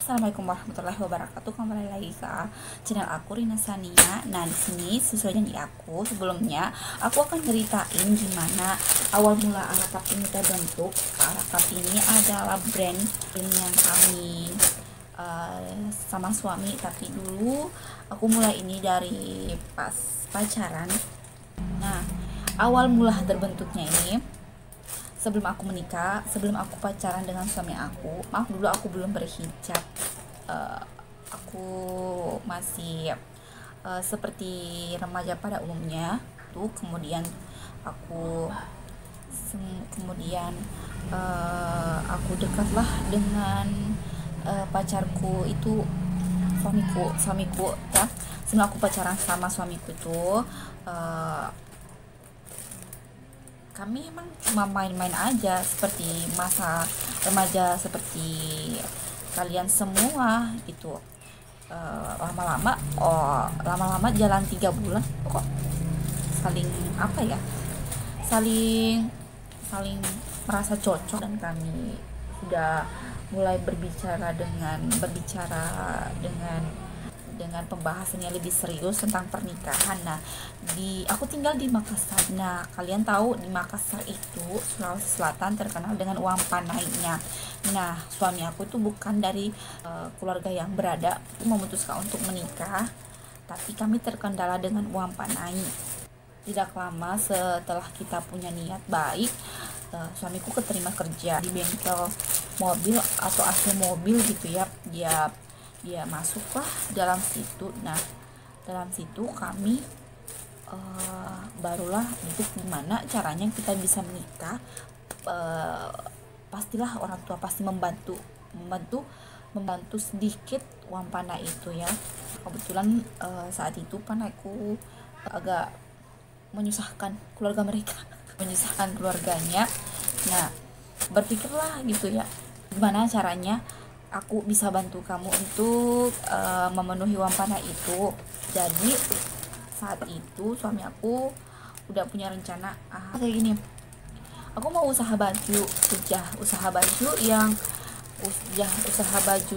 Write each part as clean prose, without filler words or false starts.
Assalamualaikum warahmatullahi wabarakatuh. Kembali lagi ke channel aku, Rina Sania. Nah, di sini sesuai janji aku sebelumnya, aku akan ceritain gimana awal mula Arakap ini terbentuk. Arakap ini adalah brand yang kami sama suami, tapi dulu aku mulai ini dari pas pacaran. Nah, awal mula terbentuknya ini sebelum aku menikah, sebelum aku pacaran dengan suami aku. Maaf, dulu aku belum berhijab. Aku masih seperti remaja pada umumnya tuh. Kemudian aku kemudian aku dekatlah dengan pacarku itu, suamiku ya. Sebelum aku pacaran sama suamiku itu, kami emang cuma main-main aja seperti masa remaja seperti kalian semua gitu. Lama-lama jalan 3 bulan kok saling apa ya, saling saling merasa cocok, dan kami sudah mulai dengan pembahasan yang lebih serius tentang pernikahan. Nah, aku tinggal di Makassar. Nah, kalian tahu di Makassar itu, Sulawesi Selatan, terkenal dengan uang panainya. Nah, suami aku itu bukan dari keluarga yang berada, memutuskan untuk menikah, tapi kami terkendala dengan uang panai. Tidak lama setelah kita punya niat baik, suamiku keterima kerja di bengkel mobil atau AC mobil gitu ya. Dia masuklah dalam situ. Nah, dalam situ kami barulah untuk gimana caranya kita bisa menikah. Pastilah orang tua pasti membantu sedikit uang panai itu ya. Kebetulan saat itu panaiku agak menyusahkan keluarga mereka, menyusahkan keluarganya. Nah, berpikirlah gitu ya, gimana caranya aku bisa bantu kamu untuk memenuhi uang panai itu. Jadi saat itu suami aku udah punya rencana kayak gini, aku mau usaha baju, usaha baju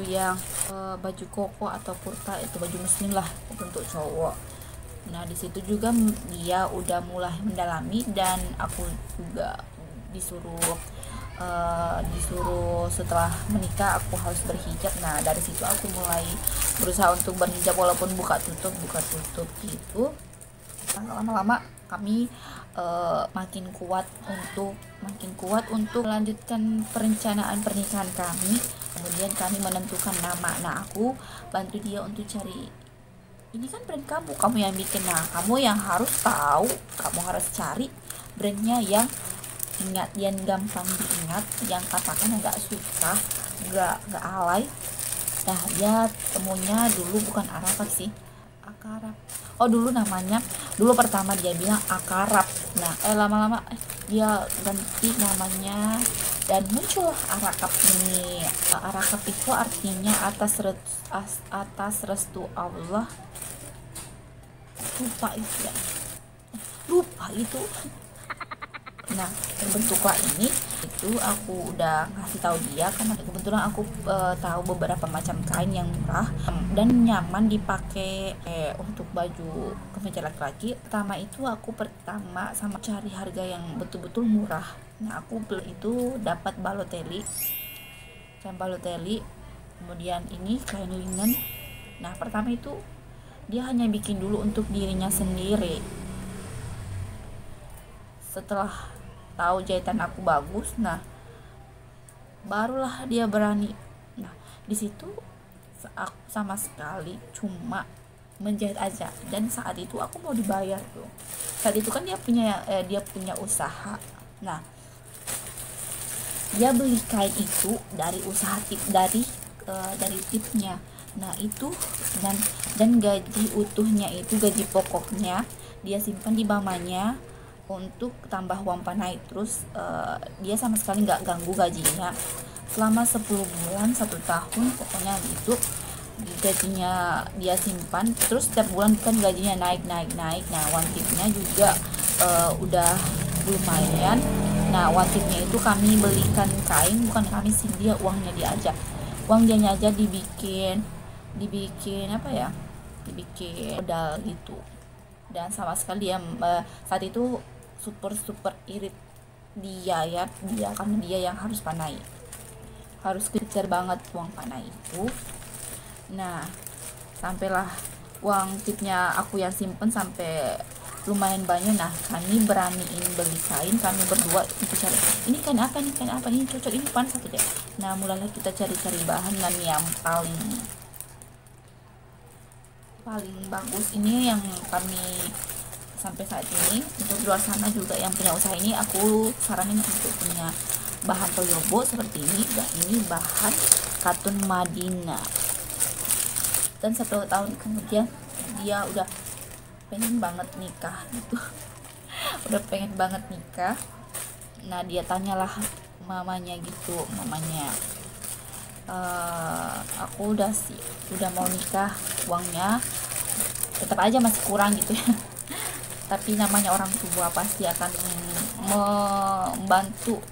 yang baju koko atau kurta, itu baju muslim lah untuk cowok. Nah, di situ juga dia udah mulai mendalami, dan aku juga disuruh setelah menikah aku harus berhijab. Nah, dari situ aku mulai berusaha untuk berhijab walaupun buka tutup gitu. Lama-lama kami makin kuat untuk melanjutkan perencanaan pernikahan kami. Kemudian kami menentukan nama. Nah, aku bantu dia untuk cari, ini kan brand kamu yang bikin. Nah, kamu yang harus tahu, kamu harus cari brandnya yang yang gampang diingat, yang katakan nggak susah, nggak alay. Nah, dia temunya dulu bukan Arakap sih, Akarap. Oh, dulu pertama dia bilang Akarap. Nah, lama-lama dia ganti namanya dan muncul Arakap ini. Arakap itu artinya atas restu Allah. Lupa itu. Nah, terbentuklah ini. Itu aku udah ngasih tahu dia karena kebetulan aku tahu beberapa macam kain yang murah dan nyaman dipakai untuk baju kemeja laki-laki. Pertama sama cari harga yang betul-betul murah. Nah, aku beli itu dapat kain baloteli, kemudian ini kain linen. Nah, pertama itu dia hanya bikin dulu untuk dirinya sendiri. Setelah tahu jahitan aku bagus, nah barulah dia berani. Nah, di situ aku sama sekali cuma menjahit aja, dan saat itu aku mau dibayar tuh. Saat itu kan dia punya usaha. Nah, dia beli kain itu dari usaha dari tipnya. Nah, itu dan gaji utuhnya itu, gaji pokoknya dia simpan di mamanya untuk tambah uang panai. Terus dia sama sekali nggak ganggu gajinya selama 10 bulan 1 tahun pokoknya gitu. Gajinya dia simpan, terus setiap bulan kan gajinya naik. Nah, one tipnya juga udah lumayan. Nah, one tipnya itu kami belikan kain, bukan kami sih, dia uangnya dia aja. uang dianya aja dibikin apa ya, dibikin modal gitu. Dan sama sekali ya, saat itu super super irit dia ya, dia karena dia yang harus panai, harus kejar banget uang panai itu. Nah, sampailah uang tipnya aku yang simpen sampai lumayan banyak. Nah, kami beraniin beli kain, kami berdua itu cari, ini kain apa, ini kain apa, ini cocok, ini panas satu deh. Nah, mulailah kita cari-cari bahan, dan yang paling bagus ini yang kami sampai saat ini. Untuk luar sana juga yang punya usaha ini, aku saranin untuk punya bahan toyobo seperti ini, dan ini bahan katun Madina. Dan 1 tahun kemudian dia udah pengen banget nikah gitu. Udah pengen banget nikah. Nah, dia tanyalah mamanya gitu, mamanya, aku udah mau nikah, uangnya tetap aja masih kurang gitu ya. Tapi namanya orang tua pasti akan membantu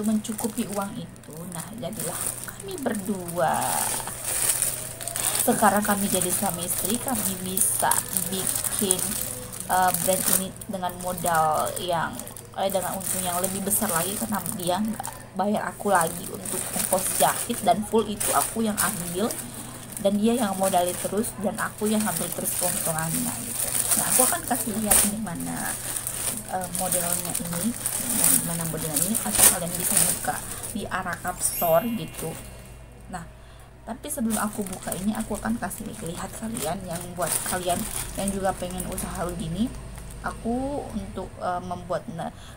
mencukupi uang itu. Nah, jadilah kami berdua. Sekarang kami jadi suami istri, kami bisa bikin brand ini dengan modal yang dengan untung yang lebih besar lagi, karena dia nggak bayar aku lagi untuk ongkos jahit, dan full itu aku yang ambil, dan dia yang modali terus, dan aku yang ambil terus keuntungannya gitu. Nah, aku akan kasih lihat di mana modelnya ini, dan mana modelnya ini, atau kalian bisa buka di Arakap Store gitu. Nah, tapi sebelum aku buka ini, aku akan kasih lihat kalian, yang buat kalian yang juga pengen usaha begini, aku untuk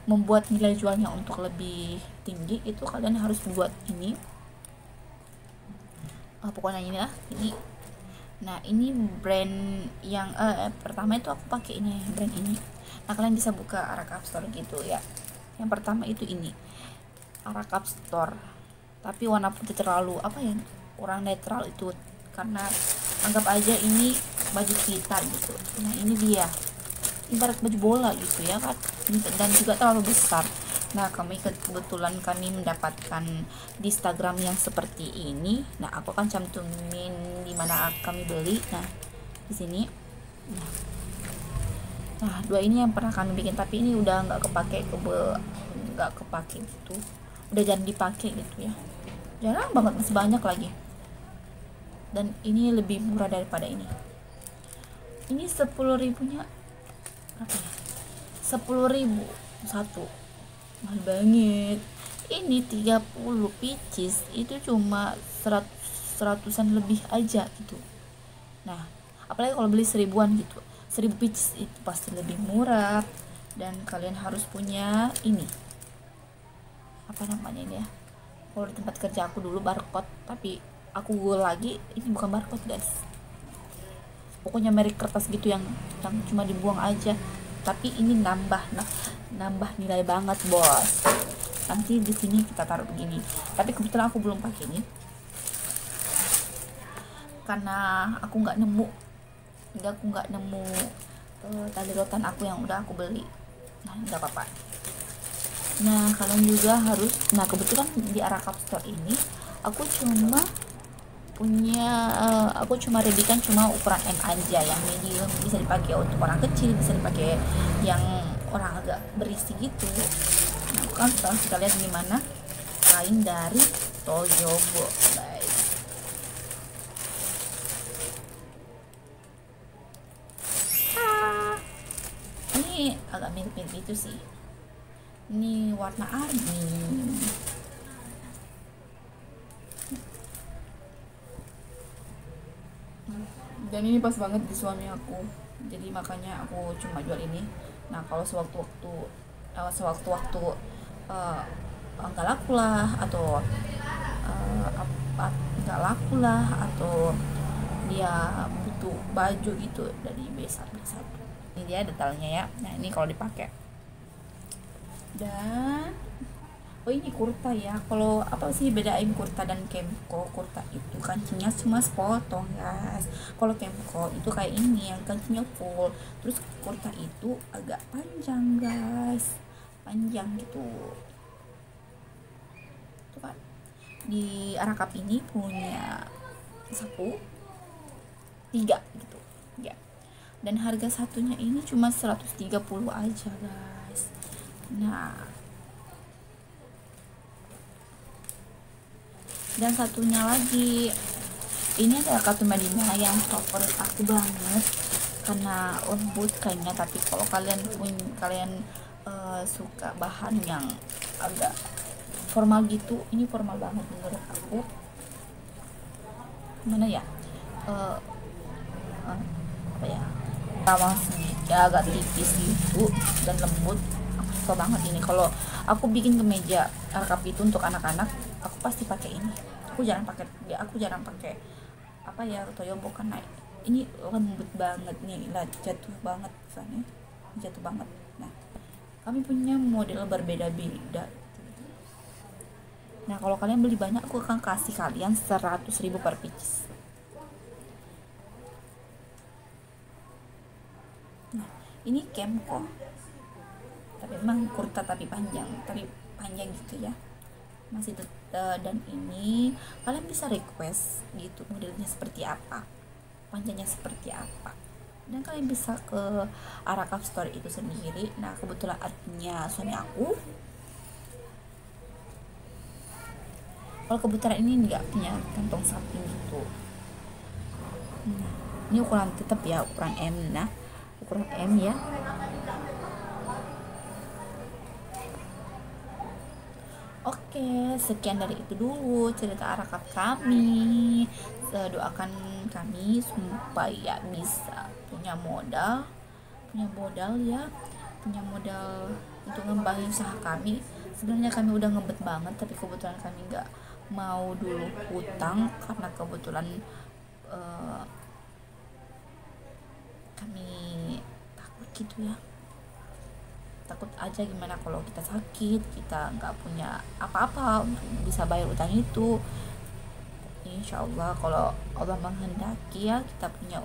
membuat nilai jualnya untuk lebih tinggi, itu kalian harus buat ini. Pokoknya ini lah, ini. Nah, ini brand yang pertama itu aku pakai ini, brand ini. Nah, kalian bisa buka Arakap Store gitu ya. Yang pertama itu ini, Arakap Store, tapi warna putih terlalu apa ya, kurang netral itu, karena anggap aja ini baju kita gitu. Nah, ini dia ibarat baju bola gitu ya kan, dan juga terlalu besar. Nah, kebetulan kami mendapatkan di Instagram yang seperti ini. Nah, aku akan cantumin di mana kami beli. Nah, di sini. Nah, dua ini yang pernah kami bikin, tapi ini udah nggak kepake gitu, udah jarang dipakai gitu ya, jarang banget, masih banyak lagi. Dan ini lebih murah daripada ini. Ini 10.000-nya berapa ya, 10.000 satu, mahal banget. Ini 30 pieces itu cuma 100-an lebih aja gitu. Nah, apalagi kalau beli 1000-an gitu, 1000 pieces itu pasti lebih murah. Dan kalian harus punya ini, apa namanya ini ya, kalau di tempat kerja aku dulu barcode, tapi aku Google lagi, ini bukan barcode guys, pokoknya merek kertas gitu yang cuma dibuang aja, tapi ini nambah nilai banget bos. Nanti di sini kita taruh begini, tapi kebetulan aku belum pakai ini karena aku nggak nemu tali rotan aku yang udah aku beli. Nah, nggak apa-apa. Nah, kalian juga harus, nah kebetulan di Arakap Store ini aku cuma readikan cuma ukuran M aja, yang medium bisa dipakai untuk orang kecil, bisa dipakai yang orang agak berisi gitu. Nah, kan sekarang kita lihat gimana kain dari Toyobo guys. Ini agak mirip-mirip itu sih, ini warna army. Dan ini pas banget di suami aku, jadi makanya aku cuma jual ini. Nah, kalau sewaktu-waktu nggak laku lah, atau nggak laku lah, atau dia butuh baju gitu dari B1. Ini dia detailnya ya. Nah, ini kalau dipakai. Dan oh, ini kurta ya. Kalau apa sih bedain kurta dan kemko? Kurta itu kancingnya cuma sepotong guys. Kalau kemko itu kayak ini yang kancingnya full. Terus kurta itu agak panjang guys, panjang gitu. Tuh kan. di Arakap ini punya sapu 3 gitu ya, dan harga satunya ini cuma 130 aja guys. Nah, dan satunya lagi ini adalah kartu Madinah yang favorit aku banget karena lembut kayaknya, tapi kalau kalian suka bahan yang agak formal gitu, ini formal banget menurut aku. Mana ya, apa ya, rawang sedikit agak tipis gitu dan lembut. Aku suka banget ini. Kalau aku bikin kemeja Arakap itu untuk anak-anak, aku pasti pakai ini. Aku jarang pakai apa ya, toyobo, karena ini lembut banget nih, lah jatuh banget misalnya, jatuh banget. Nah, kami punya model berbeda-beda. Nah, kalau kalian beli banyak, aku akan kasih kalian 100.000 per pieces. Nah, ini Kemco, tapi memang kurta tapi panjang gitu ya, masih dan ini kalian bisa request gitu modelnya seperti apa, panjangnya seperti apa, dan kalian bisa ke Arakap Store itu sendiri. Nah, kebetulan adminnya suami aku. Kalau kebetulan ini nggak punya kantong samping gitu. Nah, ini ukuran tetap ya, ukuran M. Nah, ukuran M ya. Oke, sekian dari itu dulu cerita Arakap kami. Doakan kami supaya bisa punya modal ya, punya modal untuk ngembangin usaha kami. Sebenarnya kami udah ngebet banget, tapi kebetulan kami nggak mau dulu hutang karena kebetulan kami takut gitu ya, takut aja gimana kalau kita sakit, kita nggak punya apa-apa untuk bisa bayar utang itu. Insya Allah kalau Allah menghendaki ya, kita punya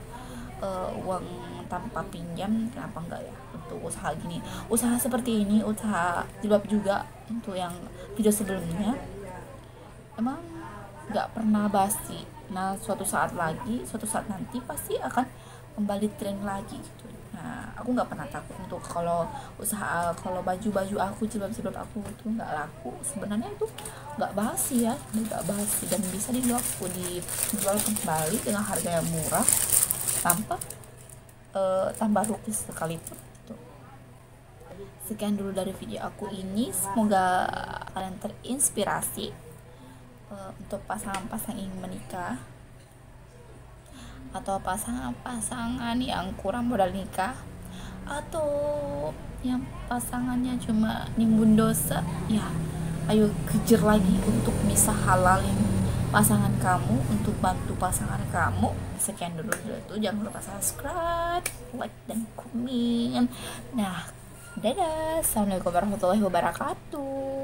uang tanpa pinjam, kenapa enggak ya, untuk usaha gini, usaha seperti ini, usaha jilbab juga. Untuk yang video sebelumnya emang nggak pernah basi. Nah, suatu saat nanti pasti akan kembali tren lagi gitu. Nah, aku nggak pernah takut untuk kalau baju aku, jilbab aku itu nggak laku, sebenarnya itu nggak basi ya, dan bisa dijual kembali dengan harga yang murah tanpa tambah rugi sekalipun gitu. Sekian dulu dari video aku ini, semoga kalian terinspirasi untuk pasangan-pasangan ingin menikah atau pasangan-pasangan yang kurang modal nikah, atau yang pasangannya cuma nimbun dosa ya, ayo kejar lagi untuk bisa halalin pasangan kamu, untuk bantu pasangan kamu. Sekian dulu itu, jangan lupa subscribe, like, dan komen. Nah, dadah, assalamualaikum warahmatullahi wabarakatuh.